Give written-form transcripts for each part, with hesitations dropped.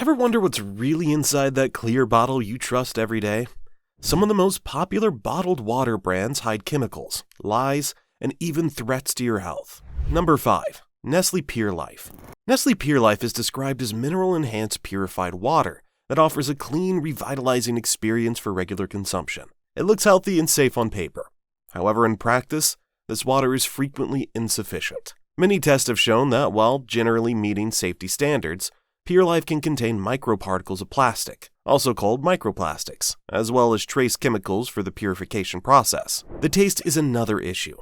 Ever wonder what's really inside that clear bottle you trust every day? Some of the most popular bottled water brands hide chemicals, lies, and even threats to your health. Number 5. Nestle Pure Life. Nestle Pure Life is described as mineral-enhanced purified water that offers a clean, revitalizing experience for regular consumption. It looks healthy and safe on paper. However, in practice, this water is frequently insufficient. Many tests have shown that while generally meeting safety standards, Pure Life can contain microparticles of plastic, also called microplastics, as well as trace chemicals for the purification process. The taste is another issue.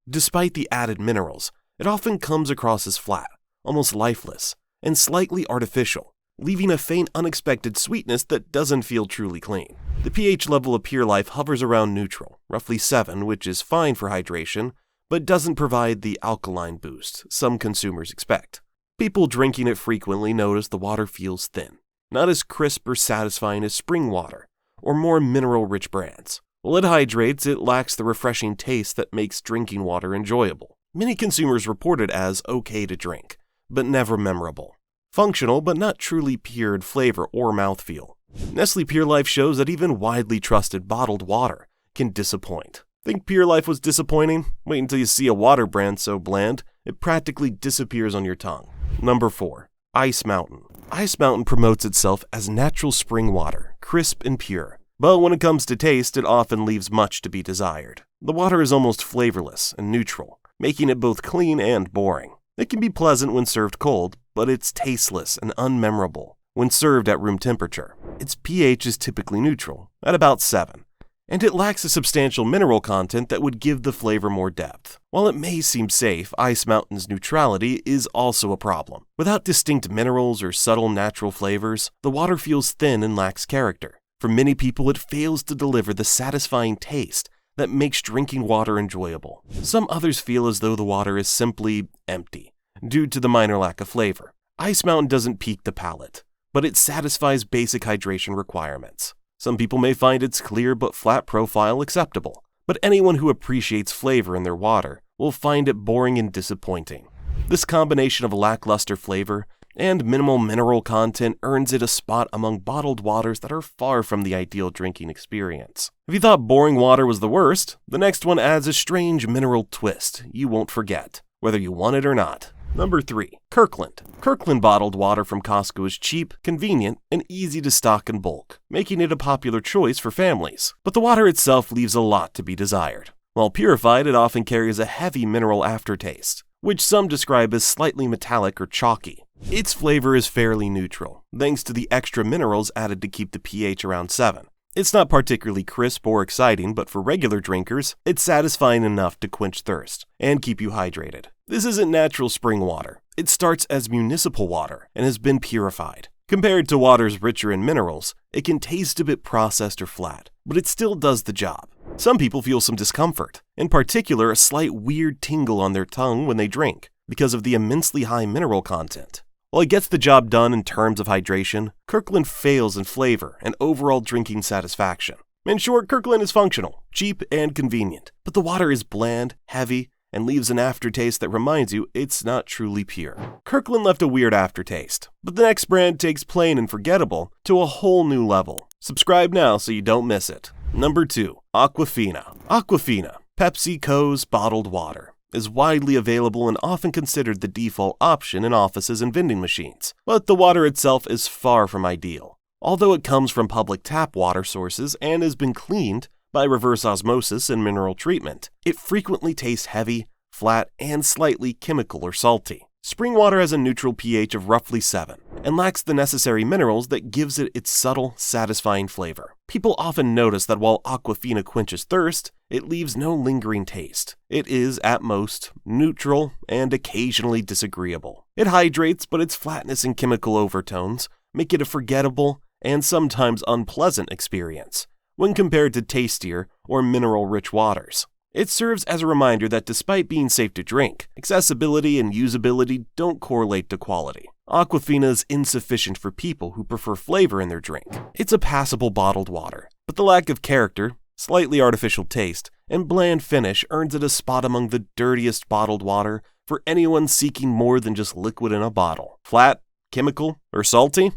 Despite the added minerals, it often comes across as flat, almost lifeless, and slightly artificial, leaving a faint unexpected sweetness that doesn't feel truly clean. The pH level of Pure Life hovers around neutral, roughly 7, which is fine for hydration, but doesn't provide the alkaline boost some consumers expect. People drinking it frequently notice the water feels thin, not as crisp or satisfying as spring water or more mineral-rich brands. While it hydrates, it lacks the refreshing taste that makes drinking water enjoyable. Many consumers report it as okay to drink, but never memorable. Functional, but not truly pure in flavor or mouthfeel. Nestle Pure Life shows that even widely trusted bottled water can disappoint. Think Pure Life was disappointing? Wait until you see a water brand so bland, it practically disappears on your tongue. Number 4. Ice Mountain. Ice Mountain promotes itself as natural spring water, crisp and pure. But when it comes to taste, it often leaves much to be desired. The water is almost flavorless and neutral, making it both clean and boring. It can be pleasant when served cold, but it's tasteless and unmemorable when served at room temperature. Its pH is typically neutral, at about 7, and it lacks a substantial mineral content that would give the flavor more depth. While it may seem safe, Ice Mountain's neutrality is also a problem. Without distinct minerals or subtle natural flavors, the water feels thin and lacks character. For many people, it fails to deliver the satisfying taste that makes drinking water enjoyable. Some others feel as though the water is simply empty, due to the minor lack of flavor. Ice Mountain doesn't pique the palate, but it satisfies basic hydration requirements. Some people may find its clear but flat profile acceptable, but anyone who appreciates flavor in their water will find it boring and disappointing. This combination of lackluster flavor and minimal mineral content earns it a spot among bottled waters that are far from the ideal drinking experience. If you thought boring water was the worst, the next one adds a strange mineral twist you won't forget, whether you want it or not. Number 3. Kirkland. Kirkland bottled water from Costco is cheap, convenient, and easy to stock in bulk, making it a popular choice for families. But the water itself leaves a lot to be desired. While purified, it often carries a heavy mineral aftertaste, which some describe as slightly metallic or chalky. Its flavor is fairly neutral, thanks to the extra minerals added to keep the pH around 7. It's not particularly crisp or exciting, but for regular drinkers, it's satisfying enough to quench thirst and keep you hydrated. This isn't natural spring water. It starts as municipal water and has been purified. Compared to waters richer in minerals, it can taste a bit processed or flat, but it still does the job. Some people feel some discomfort, in particular a slight weird tingle on their tongue when they drink, because of the immensely high mineral content. While it gets the job done in terms of hydration, Kirkland fails in flavor and overall drinking satisfaction. In short, Kirkland is functional, cheap, and convenient, but the water is bland, heavy, and leaves an aftertaste that reminds you it's not truly pure. Kirkland left a weird aftertaste, but the next brand takes plain and forgettable to a whole new level. Subscribe now so you don't miss it. Number 2. Aquafina. Aquafina, PepsiCo's bottled water, is widely available and often considered the default option in offices and vending machines. But the water itself is far from ideal. Although it comes from public tap water sources and has been cleaned by reverse osmosis and mineral treatment, it frequently tastes heavy, flat, and slightly chemical or salty. Spring water has a neutral pH of roughly 7 and lacks the necessary minerals that gives it its subtle, satisfying flavor. People often notice that while Aquafina quenches thirst, it leaves no lingering taste. It is, at most, neutral and occasionally disagreeable. It hydrates, but its flatness and chemical overtones make it a forgettable and sometimes unpleasant experience when compared to tastier or mineral-rich waters. It serves as a reminder that despite being safe to drink, accessibility and usability don't correlate to quality. Aquafina is insufficient for people who prefer flavor in their drink. It's a passable bottled water, but the lack of character, slightly artificial taste, and bland finish earns it a spot among the dirtiest bottled water for anyone seeking more than just liquid in a bottle. Flat, chemical, or salty?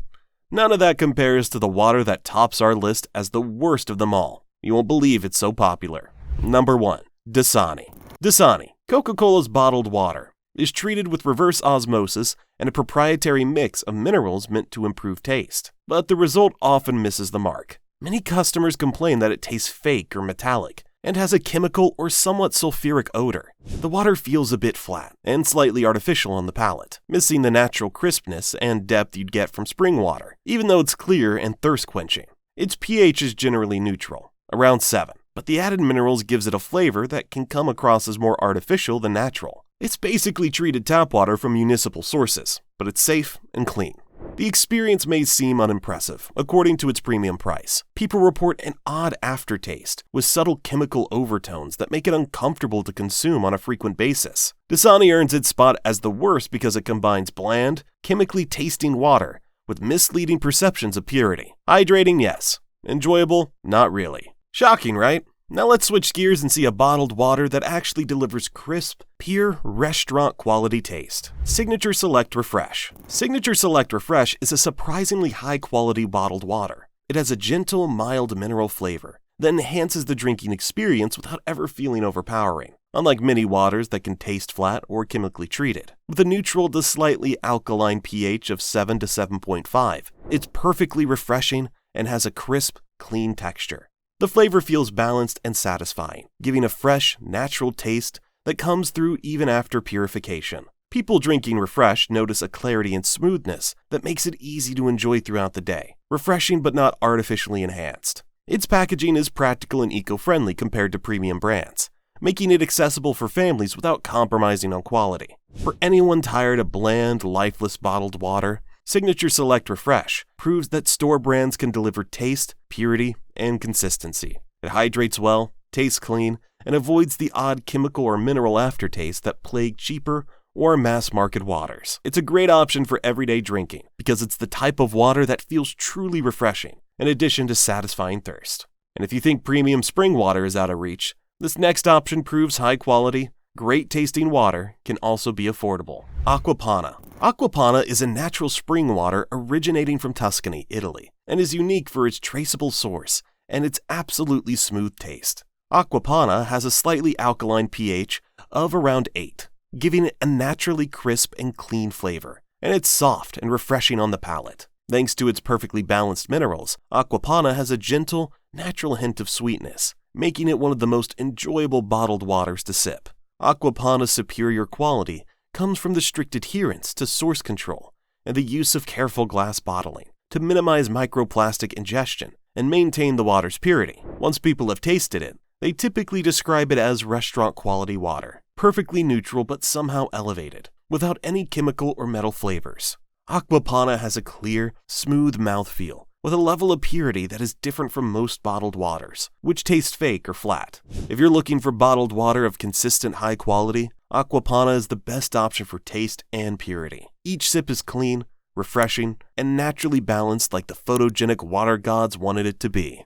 None of that compares to the water that tops our list as the worst of them all. You won't believe it's so popular. Number 1. Dasani. Dasani, Coca-Cola's bottled water, is treated with reverse osmosis and a proprietary mix of minerals meant to improve taste. But the result often misses the mark. Many customers complain that it tastes fake or metallic and has a chemical or somewhat sulfuric odor. The water feels a bit flat and slightly artificial on the palate, missing the natural crispness and depth you'd get from spring water, even though it's clear and thirst-quenching. Its pH is generally neutral, around 7, but the added minerals gives it a flavor that can come across as more artificial than natural. It's basically treated tap water from municipal sources, but it's safe and clean. The experience may seem unimpressive, according to its premium price. People report an odd aftertaste with subtle chemical overtones that make it uncomfortable to consume on a frequent basis. Dasani earns its spot as the worst because it combines bland, chemically tasting water with misleading perceptions of purity. Hydrating, yes. Enjoyable, not really. Shocking, right? Now let's switch gears and see a bottled water that actually delivers crisp, pure, restaurant-quality taste. Signature Select Refresh. Signature Select Refresh is a surprisingly high-quality bottled water. It has a gentle, mild mineral flavor that enhances the drinking experience without ever feeling overpowering, unlike many waters that can taste flat or chemically treated. With a neutral to slightly alkaline pH of 7 to 7.5, it's perfectly refreshing and has a crisp, clean texture. The flavor feels balanced and satisfying, giving a fresh, natural taste that comes through even after purification. People drinking Refresh notice a clarity and smoothness that makes it easy to enjoy throughout the day, refreshing but not artificially enhanced. Its packaging is practical and eco-friendly compared to premium brands, making it accessible for families without compromising on quality. For anyone tired of bland, lifeless bottled water, Signature Select Refresh proves that store brands can deliver taste, purity, and consistency. It hydrates well, tastes clean, and avoids the odd chemical or mineral aftertaste that plague cheaper or mass-market waters. It's a great option for everyday drinking because it's the type of water that feels truly refreshing, in addition to satisfying thirst. And if you think premium spring water is out of reach, this next option proves high quality, great-tasting water can also be affordable. Acquapanna. Acquapanna is a natural spring water originating from Tuscany, Italy, and is unique for its traceable source and its absolutely smooth taste. Acquapanna has a slightly alkaline pH of around 8, giving it a naturally crisp and clean flavor, and it's soft and refreshing on the palate. Thanks to its perfectly balanced minerals, Acquapanna has a gentle, natural hint of sweetness, making it one of the most enjoyable bottled waters to sip. Acquapanna's superior quality comes from the strict adherence to source control and the use of careful glass bottling to minimize microplastic ingestion and maintain the water's purity. Once people have tasted it, they typically describe it as restaurant-quality water, perfectly neutral but somehow elevated, without any chemical or metal flavors. Acquapanna has a clear, smooth mouthfeel with a level of purity that is different from most bottled waters, which taste fake or flat. If you're looking for bottled water of consistent high quality, Acquapanna is the best option for taste and purity. Each sip is clean, refreshing, and naturally balanced like the photogenic water gods wanted it to be.